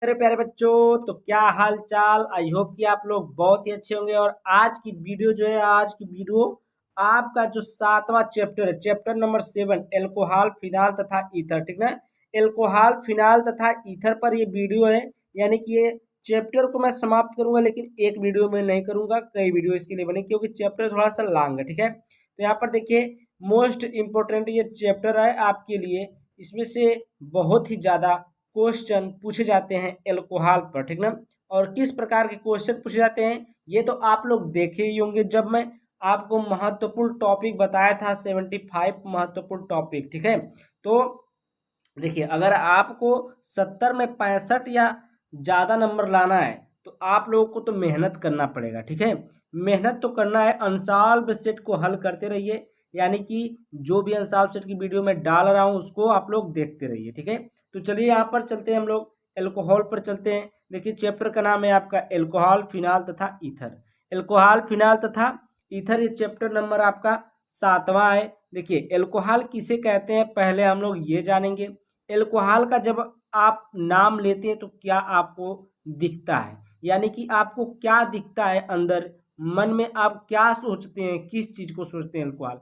मेरे प्यारे बच्चों, तो क्या हाल चाल। आई होप कि आप लोग बहुत ही अच्छे होंगे। और आज की वीडियो आपका जो 7वां चैप्टर है, चैप्टर नंबर 7, एल्कोहल फिनाल तथा ईथर, ठीक ना। एल्कोहल फिनाल तथा ईथर पर ये वीडियो है। यानी कि ये चैप्टर को मैं समाप्त करूंगा, लेकिन एक वीडियो में नहीं करूंगा, कई वीडियो इसके लिए बने, क्योंकि चैप्टर थोड़ा सा लॉन्ग है, ठीक है। तो यहाँ पर देखिए, मोस्ट इम्पोर्टेंट ये चैप्टर है आपके लिए। इसमें से बहुत ही ज्यादा क्वेश्चन पूछे जाते हैं एल्कोहल पर, ठीक ना। और किस प्रकार के क्वेश्चन पूछे जाते हैं ये तो आप लोग देखे ही होंगे, जब मैं आपको महत्वपूर्ण टॉपिक बताया था, 75 महत्वपूर्ण टॉपिक, ठीक है। तो देखिए, अगर आपको 70 में 65 या ज़्यादा नंबर लाना है तो आप लोगों को तो मेहनत करना पड़ेगा, ठीक है। मेहनत तो करना है, अनसॉल्व सेट को हल करते रहिए। यानी कि जो भी अनसॉल्व सेट की वीडियो में डाल रहा हूँ उसको आप लोग देखते रहिए, ठीक है। तो चलिए यहाँ पर चलते हैं, हम लोग एल्कोहल पर चलते हैं। देखिए, चैप्टर का नाम है आपका एल्कोहल फिनाल तथा ईथर। एल्कोहल फिनाल तथा ईथर, ये चैप्टर नंबर आपका 7वां है। देखिए, एल्कोहल किसे कहते हैं पहले हम लोग ये जानेंगे। एल्कोहल का जब आप नाम लेते हैं तो क्या आपको दिखता है, यानी कि आपको क्या दिखता है अंदर, मन में आप क्या सोचते हैं, किस चीज को सोचते हैं एल्कोहल,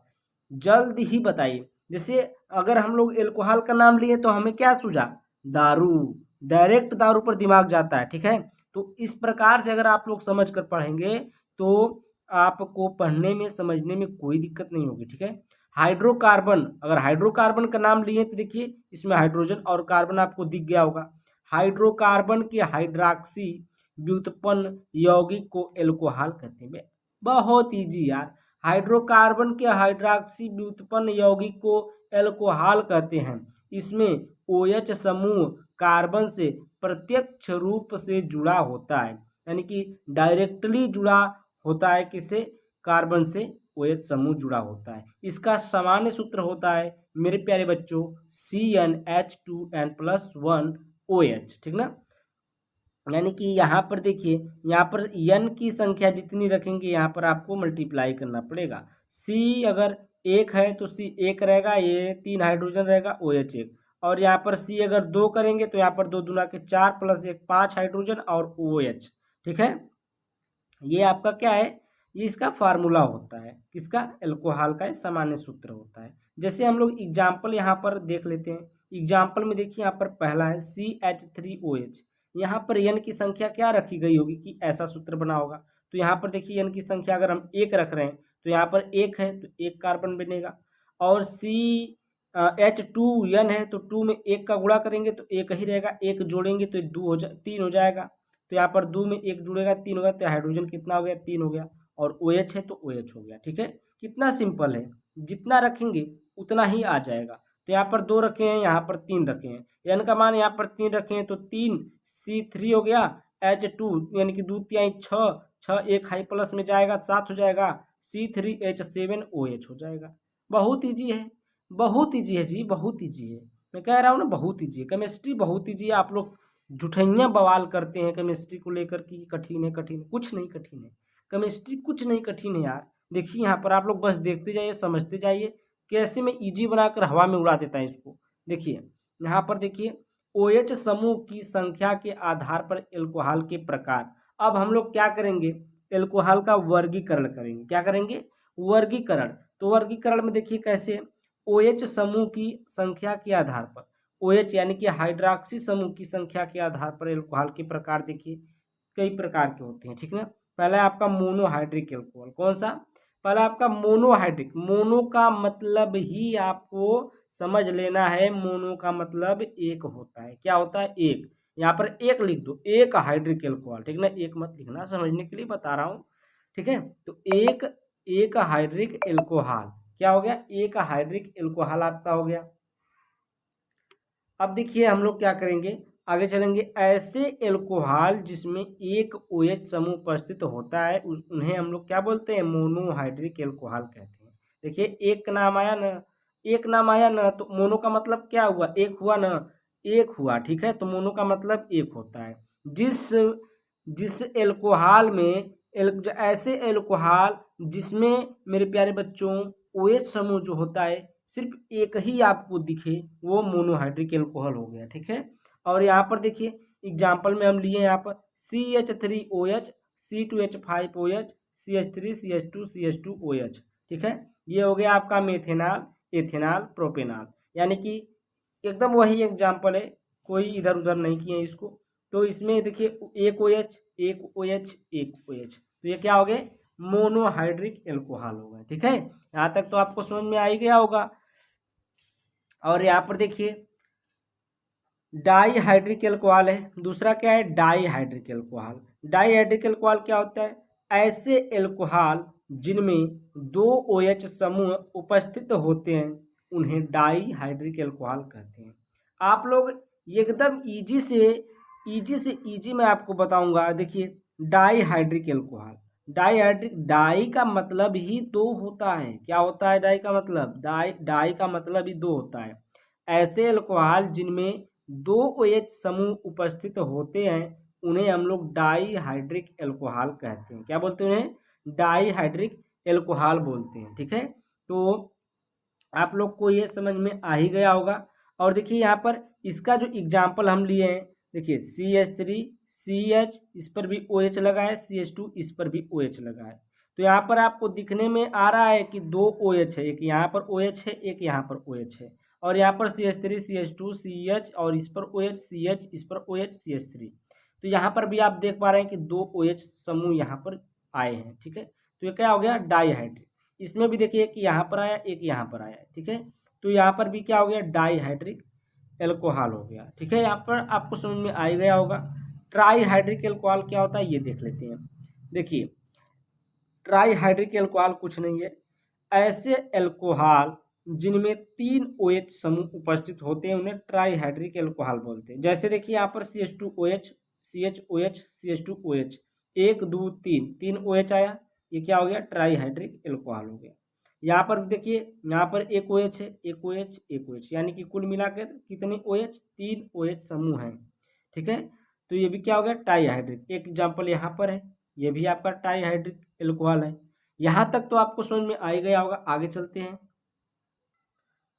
जल्द ही बताइए। जैसे अगर हम लोग एल्कोहल का नाम लिए तो हमें क्या सूझा, दारू। डायरेक्ट दारू पर दिमाग जाता है, ठीक है। तो इस प्रकार से अगर आप लोग समझ कर पढ़ेंगे तो आपको पढ़ने में समझने में कोई दिक्कत नहीं होगी, ठीक है। हाइड्रोकार्बन, अगर हाइड्रोकार्बन का नाम लिए तो देखिए इसमें हाइड्रोजन और कार्बन आपको दिख गया होगा। हाइड्रोकार्बन के हाइड्रॉक्सी व्युत्पन्न यौगिक को एल्कोहल कहते हैं। बहुत इजी यार। हाइड्रोकार्बन के हाइड्रॉक्सी व्युत्पन्न यौगिक को एल्कोहल कहते हैं। इसमें OH समूह कार्बन से प्रत्यक्ष रूप से जुड़ा होता है, यानी कि डायरेक्टली जुड़ा होता है, किससे, कार्बन से OH समूह जुड़ा होता है। इसका सामान्य सूत्र होता है मेरे प्यारे बच्चों CnH2n+1OH, ठीक ना। यानी कि यहाँ पर देखिए, यहाँ पर n की संख्या जितनी रखेंगे यहाँ पर आपको मल्टीप्लाई करना पड़ेगा। C अगर 1 है तो C 1 रहेगा, ये 3 हाइड्रोजन रहेगा, OH 1। और यहाँ पर C अगर 2 करेंगे तो यहाँ पर 2 दूना के 4 + 1 5 हाइड्रोजन और OH, ठीक है। ये आपका क्या है, ये इसका फार्मूला होता है, किसका, एल्कोहल का सामान्य सूत्र होता है। जैसे हम लोग एग्जाम्पल यहाँ पर देख लेते हैं। एग्जाम्पल में देखिए, यहाँ पर पहला है CH3OH। यहाँ पर n की संख्या क्या रखी गई होगी कि ऐसा सूत्र बना होगा। तो यहाँ पर देखिए n की संख्या अगर हम 1 रख रहे हैं तो यहाँ पर 1 है तो 1 कार्बन बनेगा। और H2n है तो 2 में 1 का गुणा करेंगे तो 1 ही रहेगा, 1 जोड़ेंगे तो 3 हो जाएगा। तो यहाँ पर 2 में 1 जुड़ेगा 3 होगा, तो हाइड्रोजन कितना हो गया, 3 हो गया। और OH है तो OH हो गया, ठीक है। कितना सिंपल है, जितना रखेंगे उतना ही आ जाएगा। तो यहाँ पर 2 रखे हैं, यहाँ पर 3 रखे हैं, n का मान यहाँ पर 3 रखे हैं तो 3 C3 हो गया। H2 यानी कि 2 तिहाई 6, 6 1 हाई प्लस में जाएगा 7 हो जाएगा, C3H7OH हो जाएगा। बहुत ईजी है, बहुत ईजी है जी, बहुत ईजी है। मैं कह रहा हूँ ना, बहुत ईजी है। केमिस्ट्री बहुत ईजी है। आप लोग झुठैया बवाल करते हैं केमिस्ट्री को लेकर कि कठिन है, कठिन है, कुछ नहीं कठिन है। केमिस्ट्री कुछ नहीं कठिन है यार। देखिए यहाँ पर आप लोग बस देखते जाइए, समझते जाइए, कैसे मैं इजी बनाकर हवा में उड़ा देता है इसको। देखिए यहाँ पर देखिए, OH समूह की संख्या के आधार पर एल्कोहल के प्रकार। अब हम लोग क्या करेंगे, एल्कोहल का वर्गीकरण करेंगे। क्या करेंगे, वर्गीकरण। तो वर्गीकरण में देखिए कैसे, OH समूह की संख्या के आधार पर, OH यानी कि हाइड्रॉक्सी समूह की संख्या के आधार पर एल्कोहल के प्रकार देखिए कई प्रकार के होते हैं, ठीक ना। पहला आपका मोनोहाइड्रिक एल्कोहल, कौन सा, पहला आपका मोनोहाइड्रिक। मोनो का मतलब ही आपको समझ लेना है, मोनो का मतलब एक होता है। क्या होता है, एक। यहाँ पर एक लिख दो, एक हाइड्रिक एल्कोहल, ठीक ना, एक मत लिखना, समझने के लिए बता रहा हूँ, ठीक है। तो एक हाइड्रिक एल्कोहल क्या हो गया, एक हाइड्रिक एल्कोहल आपका हो गया। अब देखिए हम लोग क्या करेंगे, आगे चलेंगे। ऐसे एल्कोहल जिसमें एक OH समूह उपस्थित होता है उन्हें हम लोग क्या बोलते हैं, मोनोहाइड्रिक एल्कोहल कहते हैं। देखिए एक नाम आया ना, एक नाम आया ना, तो मोनो का मतलब क्या हुआ, एक हुआ ना, एक हुआ, ठीक है। तो मोनो का मतलब एक होता है। जिस जिस एल्कोहल में ऐसे एल्कोहल जिसमें मेरे प्यारे बच्चों OH समूह जो होता है सिर्फ एक ही आपको दिखे, वो मोनोहाइड्रिक एल्कोहल हो गया, ठीक है। और यहाँ पर देखिए एग्जाम्पल में हम लिए यहाँ पर CH3OH, C2H5OH, CH3, CH2, CH2OH। ठीक है, ये हो गया आपका मेथेनॉल, एथेनॉल, प्रोपेनॉल, यानी कि एकदम वही एग्जाम्पल है, कोई इधर उधर नहीं किए इसको। तो इसमें देखिए एक OH, एक OH, एक OH, तो ये क्या हो गए, मोनोहाइड्रिक एल्कोहल हो गए। ठीक है, यहाँ तक तो आपको समझ में आ ही गया होगा। और यहाँ पर देखिए डाईहाइड्रिक एल्कोहल है, दूसरा क्या है, डाईहाइड्रिक एल्कोहल। डाईहाइड्रिक एल्कोहल क्या होता है, ऐसे एल्कोहल जिनमें दो OH समूह उपस्थित होते हैं उन्हें डाईहाइड्रिक एल्कोहल कहते हैं। आप लोग एकदम इजी से इजी मैं आपको बताऊंगा। देखिए डाईहाइड्रिक एल्कोहल, डाई का मतलब ही दो होता है। क्या होता है डाई का मतलब, डाई का मतलब ही दो होता है। ऐसे एल्कोहल जिनमें दो OH समूह उपस्थित होते हैं उन्हें हम लोग डाईहाइड्रिक एल्कोहल कहते हैं। क्या बोलते हैं, उन्हें डाईहाइड्रिक एल्कोहल बोलते हैं। ठीक है, तो आप लोग को ये समझ में आ ही गया होगा। और देखिए यहाँ पर इसका जो एग्जाम्पल हम लिए हैं, देखिए CH3, CH, इस पर भी OH लगा है, CH2, इस पर भी OH लगा है। तो यहाँ पर आपको दिखने में आ रहा है कि दो OH है, एक यहाँ पर OH है, एक यहाँ पर OH है, और यहाँ पर CH3, CH2, CH, और इस पर OH, CH, इस पर OH, CH3। तो यहाँ पर भी आप देख पा रहे हैं कि दो OH समूह यहाँ पर आए हैं। ठीक है, तो ये क्या हो गया, डाईहाइड्रिक। इसमें भी देखिए एक यहाँ पर आया, एक यहाँ पर आया। ठीक है, तो यहाँ पर भी क्या हो गया, डाईहाइड्रिक एल्कोहल हो गया। ठीक है, यहाँ पर आपको समझ में आ ही गया होगा। ट्राईहाइड्रिक एल्कोहल क्या होता है ये देख लेते हैं। देखिए ट्राईहाइड्रिक एल्कोहल कुछ नहीं है, ऐसे एल्कोहल जिनमें तीन OH समूह उपस्थित होते हैं उन्हें ट्राईहाइड्रिक एल्कोहल बोलते हैं। जैसे देखिए यहाँ पर CH2OH, CHOH, CH2OH, एक दो तीन, तीन OH आया, ये क्या हो गया, ट्राईहाइड्रिक एल्कोहल हो गया। यहाँ पर देखिए यहाँ पर एक OH है, एक OH, एक OH, यानी कि कुल मिलाकर कितने OH, तीन OH समूह हैं। ठीक है, तो ये भी क्या हो गया, ट्राईहाइड्रिक। एक एग्जाम्पल यहाँ पर है, ये भी आपका ट्राईहाइड्रिक एल्कोहल है। यहाँ तक तो आपको समझ में आ ही गया होगा, आगे चलते हैं।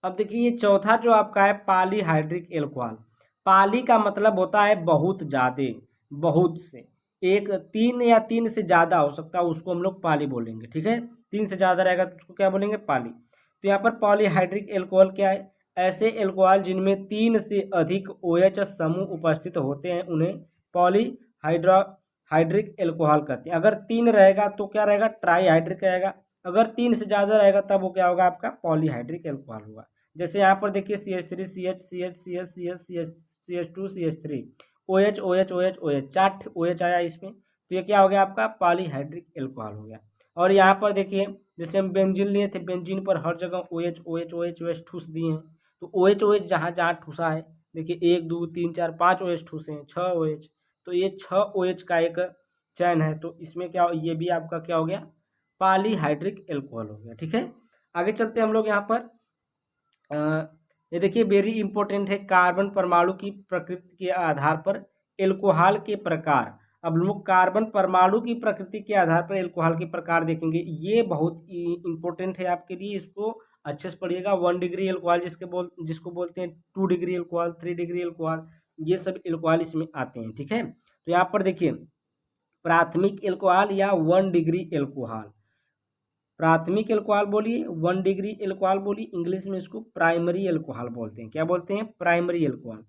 अब देखिए ये चौथा जो आपका है पॉलीहाइड्रिक एल्कोहल। पाली का मतलब होता है बहुत ज़्यादा, बहुत से, एक तीन या तीन से ज़्यादा हो सकता है, उसको हम लोग पाली बोलेंगे। ठीक है, तीन से ज़्यादा रहेगा तो उसको क्या बोलेंगे, पाली। तो यहाँ पर पॉलीहाइड्रिक एल्कोहल क्या है, ऐसे एल्कोहल जिनमें तीन से अधिक OH समूह उपस्थित होते हैं उन्हें पॉलीहाइड्रिक एल्कोहल कहते हैं। अगर तीन रहेगा तो क्या रहेगा, ट्राईहाइड्रिक रहेगा। अगर तीन से ज़्यादा रहेगा तब वो क्या होगा, आपका पॉलीहाइड्रिक एल्कोहल होगा। जैसे यहाँ पर देखिए CH3, CH, CH, CH, CH, CH, CH2, CH3, OH, OH, OH, OH, चार OH आया इसमें, तो ये क्या हो गया, आपका पॉलीहाइड्रिक एल्कोहल हो गया। और यहाँ पर देखिए जैसे हम बेंजीन लिए थे, बेंजीन पर हर जगह OH, OH, OH, OH ठूस दिए हैं। तो OH, OH जहाँ जहाँ ठूसा है, देखिए एक दो तीन चार पाँच OH ठूसे हैं, 6 OH, तो ये 6 OH का एक चैन है। तो इसमें क्या, ये भी आपका क्या हो गया, पॉलीहाइड्रिक एल्कोहल हो गया। ठीक है, आगे चलते हैं हम लोग। यहाँ पर ये देखिए वेरी इंपॉर्टेंट है, कार्बन परमाणु की प्रकृति के आधार पर एल्कोहल के प्रकार। अब लोग कार्बन परमाणु की प्रकृति के आधार पर एल्कोहल के प्रकार देखेंगे, ये बहुत इंपॉर्टेंट है आपके लिए, इसको अच्छे से पढ़िएगा। 1 डिग्री एल्कोहल जिसको बोलते हैं, 2 डिग्री एल्कोहल, 3 डिग्री एल्कोहल, ये सब एल्कोहल इसमें आते हैं। ठीक है, तो यहाँ पर देखिए प्राथमिक एल्कोहल या 1 डिग्री एल्कोहल, प्राथमिक एल्कोहल बोलिए, 1 डिग्री एल्कोहल बोलिए, इंग्लिश में इसको प्राइमरी एल्कोहल बोलते हैं। क्या बोलते हैं, प्राइमरी एल्कोहल।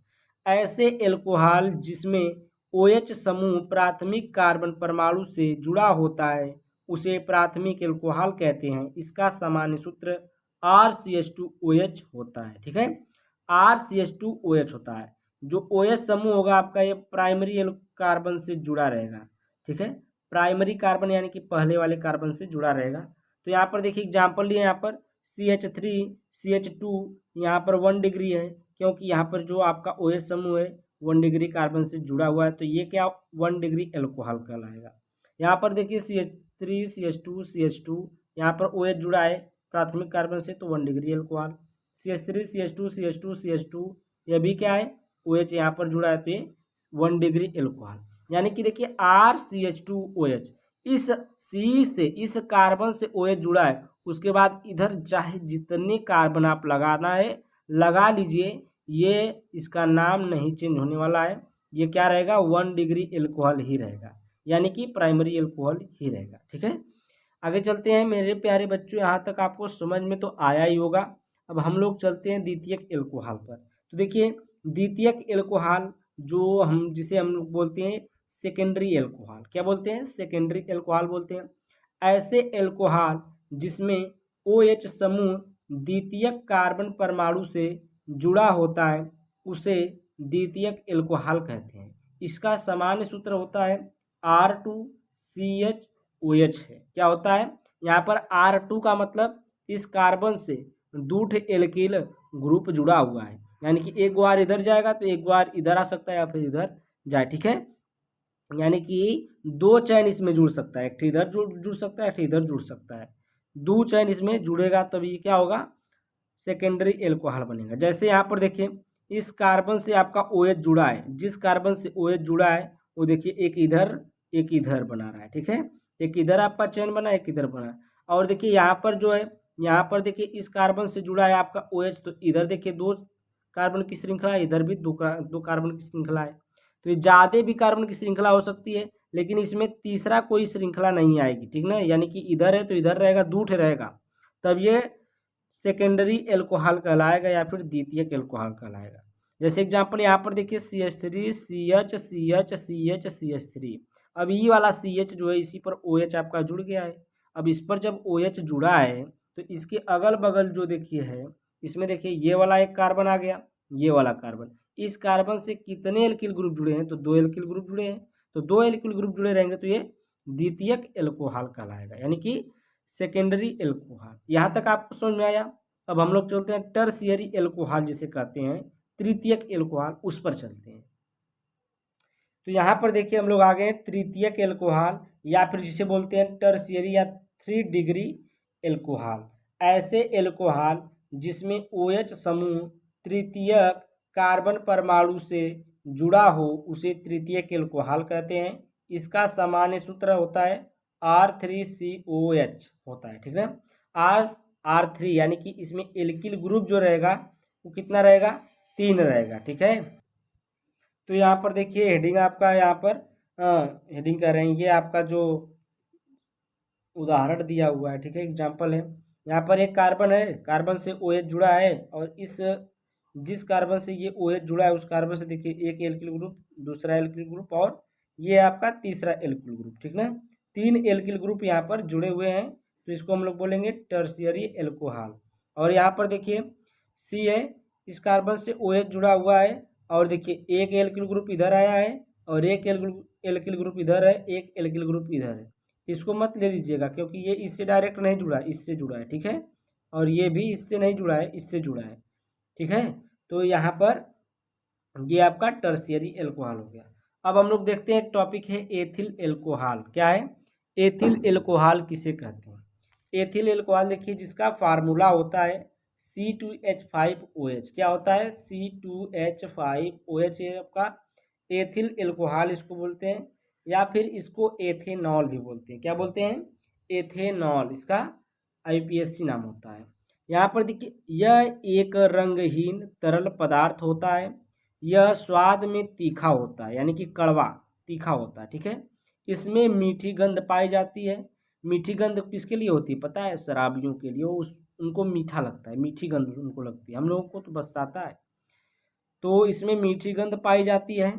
ऐसे एल्कोहल जिसमें OH समूह प्राथमिक कार्बन परमाणु से जुड़ा होता है उसे प्राथमिक एल्कोहल कहते हैं। इसका सामान्य सूत्र RCH2OH होता है। ठीक है, RCH2OH होता है। जो OH समूह होगा आपका, ये प्राइमरी कार्बन से जुड़ा रहेगा। ठीक है, प्राइमरी कार्बन यानी कि पहले वाले कार्बन से जुड़ा रहेगा। तो यहाँ पर देखिए एग्जाम्पल लिए, यहाँ पर CH3, CH2, यहाँ पर 1 डिग्री है, क्योंकि यहाँ पर जो आपका OH समूह है 1 डिग्री कार्बन से जुड़ा हुआ है, तो ये क्या 1 डिग्री एल्कोहल कहलाएगा। यहाँ पर देखिए CH3, CH2, CH2, यहाँ पर OH जुड़ा है प्राथमिक कार्बन से, तो 1 degree alcohol. CH3, CH2, CH2, CH2, यह भी क्या है, OH यहाँ पर जुड़ा है, तो ये 1 डिग्री एल्कोहल। यानी कि देखिए RCH2OH, इस C से, इस कार्बन से OH जुड़ा है, उसके बाद इधर चाहे जितने कार्बन आप लगाना है लगा लीजिए, ये इसका नाम नहीं चेंज होने वाला है, ये क्या रहेगा, 1 डिग्री एल्कोहल ही रहेगा, यानी कि प्राइमरी एल्कोहल ही रहेगा। ठीक है, आगे चलते हैं मेरे प्यारे बच्चों, यहाँ तक आपको समझ में तो आया ही होगा। अब हम लोग चलते हैं द्वितीयक एल्कोहल पर। तो देखिए द्वितीयक एल्कोहल जिसे हम लोग बोलते हैं सेकेंडरी एल्कोहल, क्या बोलते हैं, सेकेंडरी एल्कोहल बोलते हैं। ऐसे एल्कोहल जिसमें OH समूह द्वितीयक कार्बन परमाणु से जुड़ा होता है उसे द्वितीयक एल्कोहल कहते हैं। इसका सामान्य सूत्र होता है R2CHOH है। क्या होता है, यहाँ पर R2 का मतलब इस कार्बन से दूठ एल्किल ग्रुप जुड़ा हुआ है, यानी कि एक बार इधर जाएगा तो एक बार इधर आ सकता है या फिर इधर जाए। ठीक है, यानी कि दो चैन इसमें जुड़ सकता है, एक इधर जुड़ सकता है, एक इधर जुड़ सकता है। दो चैन इसमें जुड़ेगा तभी क्या होगा, सेकेंडरी एल्कोहल बनेगा। जैसे यहाँ पर देखिए इस कार्बन से आपका OH जुड़ा है, जिस कार्बन से OH जुड़ा है वो देखिए एक इधर बना रहा है। ठीक है, एक इधर आपका चैन बना, एक इधर बना। और देखिए यहाँ पर जो है, यहाँ पर देखिए इस कार्बन से जुड़ा है आपका OH, तो इधर देखिए दो कार्बन की श्रृंखला है, इधर भी दो कार्बन की श्रृंखला है। तो ये ज़्यादा भी कार्बन की श्रृंखला हो सकती है, लेकिन इसमें तीसरा कोई श्रृंखला नहीं आएगी। ठीक ना, यानी कि इधर है तो इधर रहेगा, दूठ रहेगा, तब ये सेकेंडरी एल्कोहल कहलाएगा या फिर द्वितीयक एल्कोहल कहलाएगा। जैसे एग्जांपल यहाँ पर देखिए CH3 CH CH CH CH3। अब ये वाला CH जो है इसी पर OH आपका जुड़ गया है। अब इस पर जब OH जुड़ा है तो इसके अगल बगल जो देखिए है, इसमें देखिए ये वाला एक कार्बन आ गया, ये वाला कार्बन, इस कार्बन से कितने एल्किल ग्रुप जुड़े हैं, तो 2 एल्किल ग्रुप जुड़े हैं। तो 2 एल्किल ग्रुप जुड़े रहेंगे तो ये द्वितीयक एल्कोहल कहलाएगा, यानी कि सेकेंडरी एल्कोहल। यहाँ तक आपको समझ में आया। अब हम लोग चलते हैं टर्शियरी एल्कोहल जिसे कहते हैं, तृतीयक एल्कोहल, उस पर चलते हैं। तो यहाँ पर देखिए हम लोग आ गए तृतीयक एल्कोहल या फिर जिसे बोलते हैं टर्शियरी या 3 डिग्री एल्कोहल। ऐसे एल्कोहल जिसमें OH समूह तृतीयक कार्बन परमाणु से जुड़ा हो उसे तृतीयक एल्कोहल कहते हैं। इसका सामान्य सूत्र होता है R3COH होता है। ठीक है, R3 यानी कि इसमें एल्किल ग्रुप जो रहेगा वो कितना रहेगा, 3 रहेगा। ठीक है, तो यहाँ पर देखिए हेडिंग आपका, यहाँ पर हेडिंग कर रहे हैं, ये आपका जो उदाहरण दिया हुआ है, ठीक है, एग्जाम्पल है। यहाँ पर एक कार्बन है, कार्बन से OH जुड़ा है, और जिस कार्बन से ये OH जुड़ा है उस कार्बन से देखिए एक एल्किल ग्रुप, दूसरा एल्किल ग्रुप, और ये आपका तीसरा एल्किल ग्रुप। ठीक ना, 3 एल्किल ग्रुप यहाँ पर जुड़े हुए हैं, तो इसको हम लोग बोलेंगे टर्शियरी एल्कोहल। और यहाँ पर देखिए C है, इस कार्बन से OH जुड़ा हुआ है, और देखिए एक एल्किल ग्रुप इधर आया है और एक एल्किल ग्रुप इधर है, एक एल्किल ग्रुप इधर है। इसको मत ले लीजिएगा क्योंकि ये इससे डायरेक्ट नहीं जुड़ा है, इससे जुड़ा है। ठीक है, और ये भी इससे नहीं जुड़ा है, इससे जुड़ा है। ठीक है, तो यहाँ पर ये आपका टर्शियरी एल्कोहल हो गया। अब हम लोग देखते हैं टॉपिक है एथिल एल्कोहल। क्या है, एथिल एल्कोहल किसे कहते हैं। एथिल एल्कोहल देखिए जिसका फार्मूला होता है C2H5OH। क्या होता है, C2H5OH, ये आपका एथिल एल्कोहल इसको बोलते हैं, या फिर इसको एथेनॉल भी बोलते हैं। क्या बोलते हैं, एथेनॉल, इसका IPSC नाम होता है। यहाँ पर देखिए यह एक रंगहीन तरल पदार्थ होता है, यह स्वाद में तीखा होता है, यानी कि कड़वा तीखा होता है। ठीक है, इसमें मीठी गंध पाई जाती है। मीठी गंध किसके लिए होती है पता है, शराबियों के लिए, उनको मीठा लगता है, मीठी गंध उनको लगती है, हम लोगों को तो बस आता है। तो इसमें मीठी गंध पाई जाती है।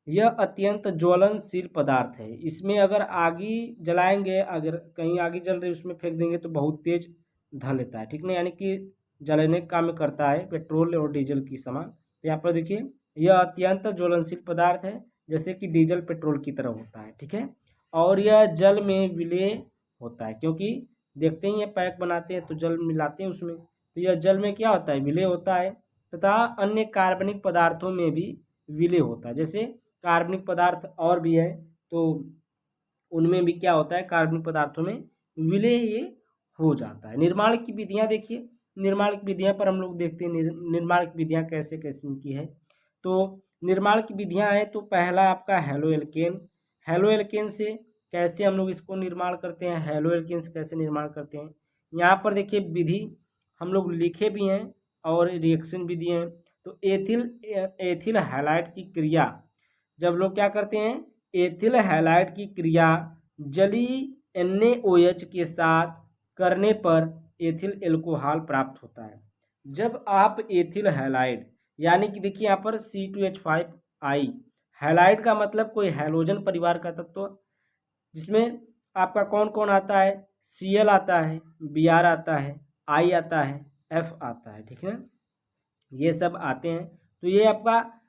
यह अत्यंत ज्वलनशील पदार्थ है, इसमें अगर आगी जलाएंगे, अगर कहीं आगी जल रही उसमें फेंक देंगे तो बहुत तेज धह लेता है। ठीक ना, यानी कि जलने का काम करता है, पेट्रोल और डीजल की समान। तो यहाँ पर देखिए यह अत्यंत ज्वलनशील पदार्थ है, जैसे कि डीजल पेट्रोल की तरह होता है। ठीक है, और यह जल में विलेय होता है, क्योंकि देखते ही ये पैक बनाते हैं तो जल मिलाते हैं उसमें, तो यह जल में क्या होता है, विलेय होता है, तथा अन्य कार्बनिक पदार्थों में भी विलेय होता है। जैसे कार्बनिक पदार्थ और भी है तो उनमें भी क्या होता है, कार्बनिक पदार्थों में विलेय ये हो जाता है। निर्माण की विधियां देखिए, निर्माण की विधियां पर हम लोग देखते हैं निर्माण की विधियां कैसे कैसे की है। तो निर्माण की विधियां हैं, तो पहला आपका हेलो एल्केन। हेलो एल्केन से कैसे हम लोग इसको निर्माण करते हैं, हेलो एल्केन से कैसे निर्माण करते हैं, यहाँ पर देखिए विधि हम लोग लिखे भी हैं और रिएक्शन भी दिए हैं। तो एथिल हैलाइड की क्रिया जब लोग क्या करते हैं, एथिल हैलाइड की क्रिया जलीय NaOH के साथ करने पर एथिल एल्कोहल प्राप्त होता है। जब आप एथिल हैलाइड यानी कि देखिए यहाँ पर C2H5I, हैलाइड का मतलब कोई हैलोजन परिवार का तत्व, जिसमें आपका कौन कौन आता है, Cl आता है, Br आता है, I आता है, F आता है, ठीक है, ये सब आते हैं। तो ये आपका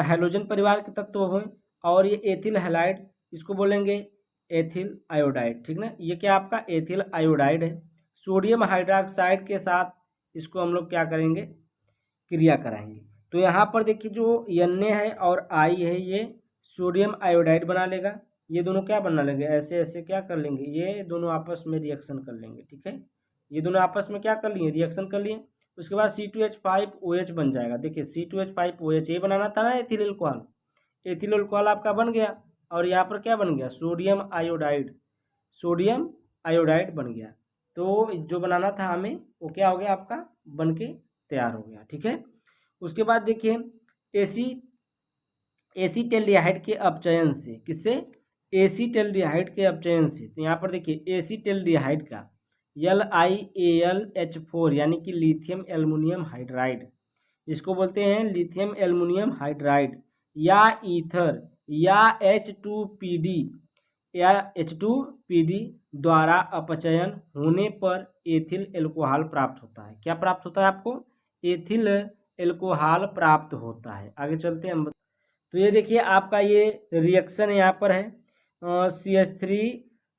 हैलोजन परिवार के तत्व हुए। और ये एथिल हैलाइड, इसको बोलेंगे एथिल आयोडाइड, ठीक ना, ये क्या आपका एथिल आयोडाइड है। सोडियम हाइड्रोक्साइड के साथ इसको हम लोग क्या करेंगे, क्रिया कराएंगे। तो यहाँ पर देखिए जो Na है और I है, ये सोडियम आयोडाइड बना लेगा। ये दोनों क्या बना लेंगे, ऐसे ऐसे क्या कर लेंगे, ये दोनों आपस में रिएक्शन कर लेंगे, ठीक है, ये दोनों आपस में क्या कर लिए, रिएक्शन कर लिए। उसके बाद C2H5OH बन जाएगा। देखिए C2H5OH ये बनाना था ना एथिल एल्कोहल, एथिल एल्कोहल आपका बन गया। और यहाँ पर क्या बन गया, सोडियम आयोडाइड, सोडियम आयोडाइड बन गया। तो जो बनाना था हमें वो क्या हो गया, आपका बन के तैयार हो गया, ठीक है। उसके बाद देखिए एसीटेल्डिहाइड के अपचयन से, किससे, एसीटेल्डिहाइड के अपचयन से। तो यहाँ पर देखिए एसीटेल्डिहाइड का LiAlH4 यानी कि लिथियम एल्युमिनियम हाइड्राइड, इसको बोलते हैं लिथियम एल्युमिनियम हाइड्राइड, या ईथर या H2PD या H2PD द्वारा अपचयन होने पर एथिल एल्कोहल प्राप्त होता है। क्या प्राप्त होता है आपको, एथिल एल्कोहल प्राप्त होता है। आगे चलते हैं हम। तो ये देखिए आपका ये रिएक्शन यहाँ पर है,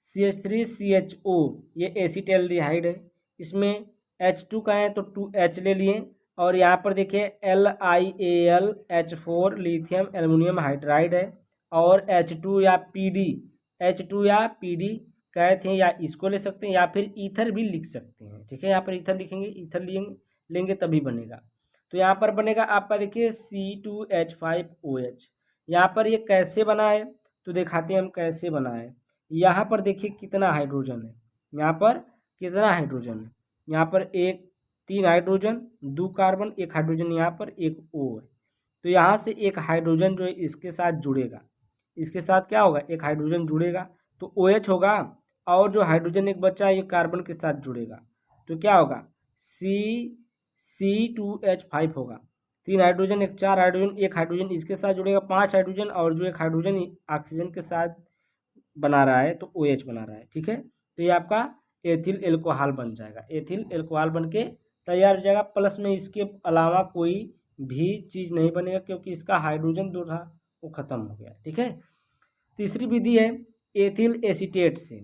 CH3CHO, ये एसीटेल्डिहाइड है। इसमें H2 का है तो 2H ले लिए। और यहाँ पर देखिए LiAlH4 लिथियम एल्युमिनियम हाइड्राइड है। और H2 या PD कहे थे, या इसको ले सकते हैं या फिर ईथर भी लिख सकते हैं, ठीक है। यहाँ पर ईथर लिखेंगे, ईथर लेंगे तभी बनेगा। तो यहाँ पर बनेगा आपका देखिए C2H5OH। यहाँ पर ये कैसे बना है तो दिखाते हैं हम कैसे बना है। यहाँ पर देखिए कितना हाइड्रोजन है, यहाँ पर कितना हाइड्रोजन है, यहाँ पर 3 हाइड्रोजन, 2 कार्बन, 1 हाइड्रोजन यहाँ पर, 1 O है। तो यहाँ से एक हाइड्रोजन जो है इसके साथ जुड़ेगा, इसके साथ क्या होगा, एक हाइड्रोजन जुड़ेगा तो OH होगा। और जो हाइड्रोजन एक बचा है ये कार्बन के साथ जुड़ेगा तो क्या होगा, C2H5 होगा। 3 हाइड्रोजन, 4 हाइड्रोजन, 1 हाइड्रोजन इसके साथ जुड़ेगा, 5 हाइड्रोजन, और जो एक हाइड्रोजन ऑक्सीजन के साथ बना रहा है तो OH बना रहा है, ठीक है। तो ये आपका एथिल एल्कोहल बन जाएगा, एथिल एल्कोहल बन के तैयार हो जाएगा। प्लस में इसके अलावा कोई भी चीज़ नहीं बनेगा क्योंकि इसका हाइड्रोजन जो था वो खत्म हो गया, ठीक है। तीसरी विधि है एथिल एसीटेट से।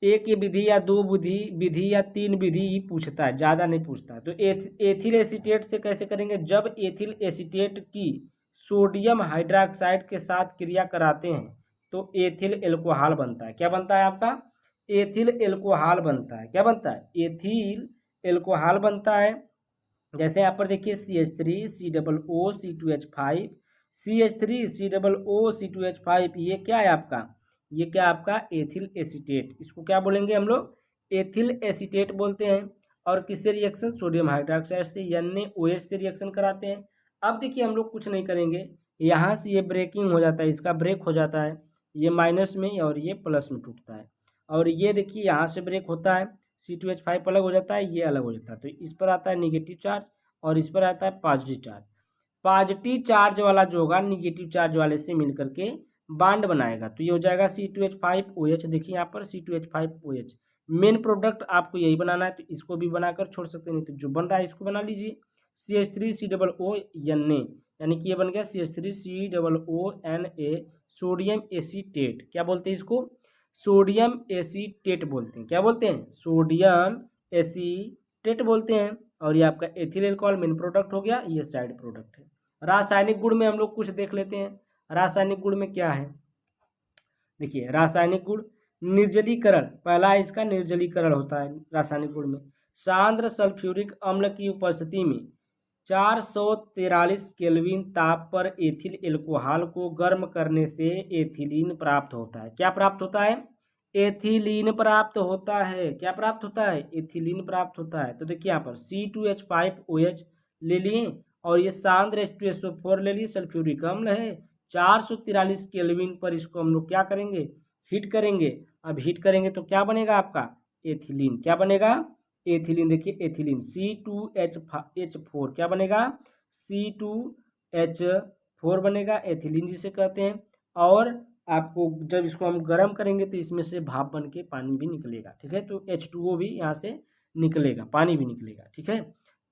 एक ये विधि या 2 विधि या 3 विधि ही पूछता है, ज़्यादा नहीं पूछता। तो एथिल एसीटेट से कैसे करेंगे, जब एथिल एसीटेट की सोडियम हाइड्रोक्साइड के साथ क्रिया कराते हैं तो एथिल एल्कोहल बनता है। क्या बनता है आपका, एथिल एल्कोहल बनता है। क्या बनता है, एथिल एल्कोहल बनता है। जैसे यहाँ पर देखिए CH3COO C2H5, CH3COO C2H5, ये क्या है आपका, ये क्या आपका एथिल एसीटेट, इसको क्या बोलेंगे हम लोग, एथिल एसीटेट बोलते हैं। और किससे रिएक्शन, सोडियम हाइड्रोक्साइड से NaOH से रिएक्शन कराते हैं। अब देखिए हम लोग कुछ नहीं करेंगे, यहाँ से ये ब्रेकिंग हो जाता है, इसका ब्रेक हो जाता है, ये माइनस में और ये प्लस में टूटता है। और ये देखिए यहाँ से ब्रेक होता है, C2H5 अलग हो जाता है, ये अलग हो जाता है। तो इस पर आता है निगेटिव चार्ज और इस पर आता है पॉजिटिव चार्ज। पॉजिटिव चार्ज वाला जो होगा निगेटिव चार्ज वाले से मिल करके बांड बनाएगा तो ये हो जाएगा C2H5OH। देखिए यहाँ पर C2H5OH मेन प्रोडक्ट आपको यही बनाना है, तो इसको भी बनाकर छोड़ सकते हैं, नहीं तो जो बन रहा है इसको बना लीजिए। CH3COO Na, यानी कि ये बन गया CH3COO Na, सोडियम एसीटेट। क्या बोलते हैं इसको, सोडियम एसीटेट बोलते हैं। क्या बोलते हैं, सोडियम एसीटेट बोलते हैं। और ये आपका एथिल एल्कोहल मेन प्रोडक्ट हो गया, ये साइड प्रोडक्ट है। रासायनिक गुण में हम लोग कुछ देख लेते हैं। रासायनिक गुण में क्या है, देखिए रासायनिक गुण निर्जलीकरण, पहला इसका निर्जलीकरण होता है रासायनिक गुण में। सांद्र सल्फ्यूरिक अम्ल की उपस्थिति में 443 केल्विन ताप पर एथिल एल्कोहल को गर्म करने से एथिलीन प्राप्त होता है। क्या प्राप्त होता है, एथिलीन प्राप्त होता है। क्या प्राप्त होता है, एथिलीन प्राप्त होता है। तो देखिए यहाँ पर C2H5OH ले लिए और ये सांद्र H2SO4 ले लिए, सल्फ्यूरिक अम्ल है, 443 केल्विन पर इसको हम लोग क्या करेंगे, हीट करेंगे। अब हीट करेंगे तो क्या बनेगा आपका एथिलीन। क्या बनेगा एथिलीन, देखिए एथिलीन C2H4 क्या बनेगा C2H4 बनेगा, एथिलीन जिसे कहते हैं। और आपको जब इसको हम गर्म करेंगे तो इसमें से भाप बन के पानी भी निकलेगा, ठीक है। तो H2O भी यहाँ से निकलेगा, पानी भी निकलेगा, ठीक है।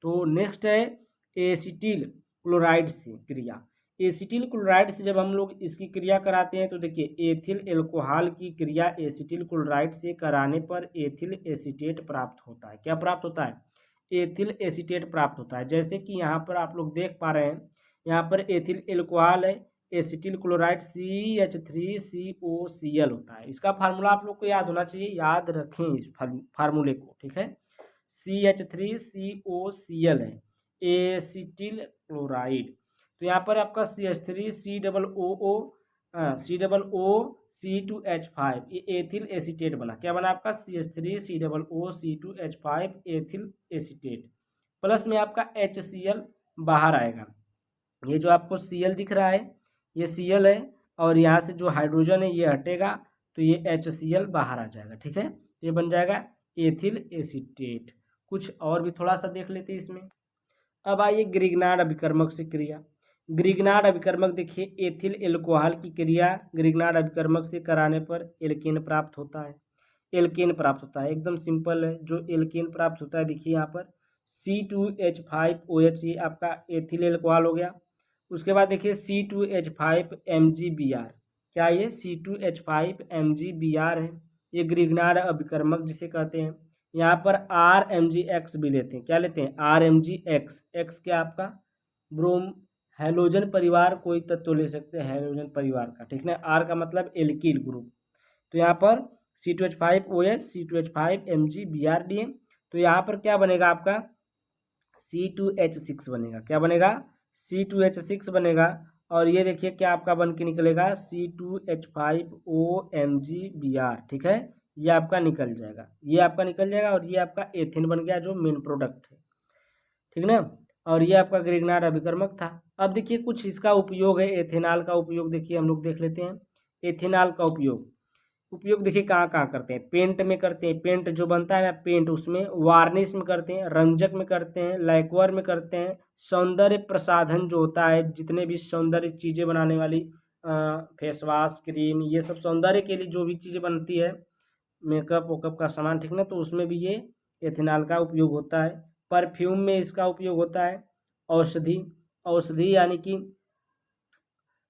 तो नेक्स्ट है एसिटिल क्लोराइड से क्रिया। एसिटिल क्लोराइड से जब हम लोग इसकी क्रिया कराते हैं तो देखिए एथिल एल्कोहल की क्रिया एसिटिल क्लोराइड से कराने पर एथिल एसीटेट प्राप्त होता है। क्या प्राप्त होता है, एथिल एसीटेट प्राप्त होता है। जैसे कि यहाँ पर आप लोग देख पा रहे हैं, यहाँ पर एथिल एल्कोहल है, एसिटिल क्लोराइड CH3COCl होता है। इसका फार्मूला आप लोग को याद होना चाहिए, याद रखें इस फार्मूले को, ठीक है। CH3COCl है एसिटिल क्लोराइड। तो यहाँ पर आपका CH3COOC2H5 ये एथिल एसीटेट बना। क्या बना आपका CH3COOC2H5 एथिल एसीटेट, प्लस में आपका HCl बाहर आएगा। ये जो आपको Cl दिख रहा है ये Cl है, और यहाँ से जो हाइड्रोजन है ये हटेगा तो ये HCl बाहर आ जाएगा, ठीक है। ये बन जाएगा एथिल एसीटेट। कुछ और भी थोड़ा सा देख लेते हैं इसमें। अब आइए ग्रिग्नार्ड अभिकर्मक से क्रिया। ग्रिग्नार्ड अभिकर्मक देखिए एथिल एल्कोहल की क्रिया ग्रिग्नार्ड अभिकर्मक से कराने पर एल्केन प्राप्त होता है। एल्केन प्राप्त होता है, एकदम सिंपल है। जो एल्केन प्राप्त होता है देखिए यहाँ पर C2H5OH ये आपका एथिल एल्कोहल हो गया। उसके बाद देखिए C2H5MgBr, क्या ये C2H5MgBr है, ये ग्रिग्नार्ड अभिकर्मक जिसे कहते हैं। यहाँ पर RMgX भी लेते हैं। क्या लेते हैं RMgX, एक्स क्या आपका ब्रोम हैलोजन परिवार कोई तत्व ले सकते हैं हैलोजन परिवार का, ठीक ना। R का मतलब एल्किल ग्रुप। तो यहाँ पर C2H5OH C2H5MgBr लिए, तो यहाँ पर क्या बनेगा आपका C2H6 बनेगा। क्या बनेगा C2H6 बनेगा। और ये देखिए क्या आपका बन के निकलेगा C2H5OMgBr, ठीक है। ये आपका निकल जाएगा, ये आपका निकल जाएगा, और ये आपका एथेन बन गया जो मेन प्रोडक्ट है, ठीक ना। और ये आपका ग्रिग्नार्ड अभिकर्मक था। अब देखिए कुछ इसका उपयोग है, एथेनॉल का उपयोग देखिए हम लोग देख लेते हैं। एथेनॉल का उपयोग देखिए कहाँ कहाँ करते हैं, पेंट में करते हैं। पेंट जो बनता है ना पेंट, उसमें वार्निश में करते हैं, रंजक में करते हैं, लैक्वर में करते हैं, सौंदर्य प्रसाधन जो होता है जितने भी सौंदर्य चीज़ें बनाने वाली फेस वाश क्रीम ये सब सौंदर्य के लिए जो भी चीज़ें बनती है मेकअप वेकअप का सामान, ठीक ना, तो उसमें भी ये एथेनॉल का उपयोग होता है। परफ्यूम में इसका उपयोग होता है। औषधि यानी कि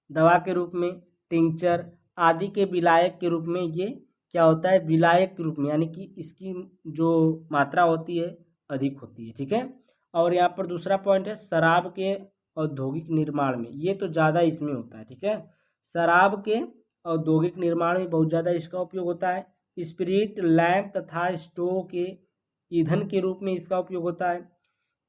दवा के रूप में, टिंचर आदि के विलायक के रूप में ये क्या होता है, विलायक के रूप में, यानी कि इसकी जो मात्रा होती है अधिक होती है, ठीक है। और यहाँ पर दूसरा पॉइंट है शराब के औद्योगिक निर्माण में, ये तो ज़्यादा इसमें होता है, ठीक है। शराब के औद्योगिक निर्माण में बहुत ज़्यादा इसका उपयोग होता है। स्पिरिट लैंप तथा स्टोव के ईंधन के रूप में इसका उपयोग होता है।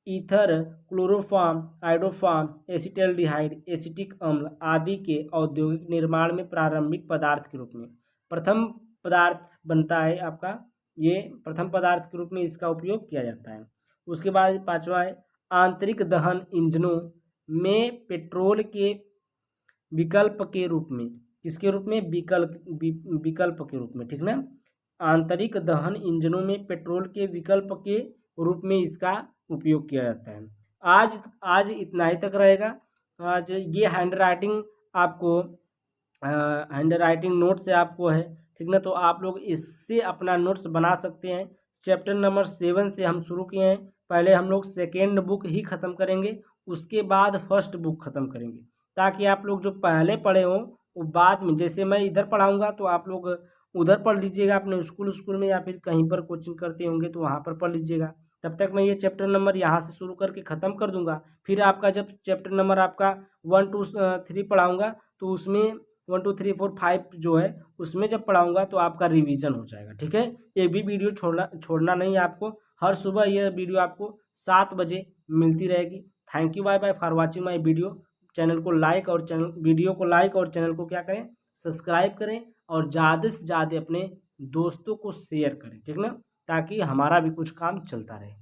Ether, chloroform, iodoform, acetaldehyde, acetic अम्ल आदि के औद्योगिक निर्माण में प्रारंभिक पदार्थ के रूप में प्रथम पदार्थ बनता है आपका, ये प्रथम पदार्थ के रूप में इसका उपयोग किया जाता है। उसके बाद पांचवा है आंतरिक दहन इंजनों में पेट्रोल के विकल्प के रूप में, किसके रूप में, विकल्प के रूप में, ठीक ना। आंतरिक दहन इंजनों में पेट्रोल के विकल्प के रूप में इसका उपयोग किया जाता है। आज इतना ही तक रहेगा। आज ये हैंड राइटिंग आपको हैंड राइटिंग नोट से आपको है, ठीक ना। तो आप लोग इससे अपना नोट्स बना सकते हैं। चैप्टर नंबर 7 से हम शुरू किए हैं। पहले हम लोग सेकेंड बुक ही ख़त्म करेंगे, उसके बाद फर्स्ट बुक ख़त्म करेंगे, ताकि आप लोग जो पहले पढ़े हों वो बाद में, जैसे मैं इधर पढ़ाऊँगा तो आप लोग उधर पढ़ लीजिएगा अपने स्कूल में, या फिर कहीं पर कोचिंग करते होंगे तो वहाँ पर पढ़ लीजिएगा। तब तक मैं ये चैप्टर नंबर यहाँ से शुरू करके ख़त्म कर दूंगा। फिर आपका जब चैप्टर नंबर आपका 1 2 3 पढ़ाऊँगा तो उसमें 1 2 3 4 5 जो है उसमें जब पढ़ाऊँगा तो आपका रिवीजन हो जाएगा, ठीक है। एक भी वीडियो छोड़ना नहीं है आपको। हर सुबह ये वीडियो आपको 7 बजे मिलती रहेगी। Thank you, bye bye for watching my video. Channel को लाइक और वीडियो को लाइक और चैनल को क्या करें, सब्सक्राइब करें, और ज़्यादा से ज़्यादा अपने दोस्तों को शेयर करें, ठीक ना, ताकि हमारा भी कुछ काम चलता रहे।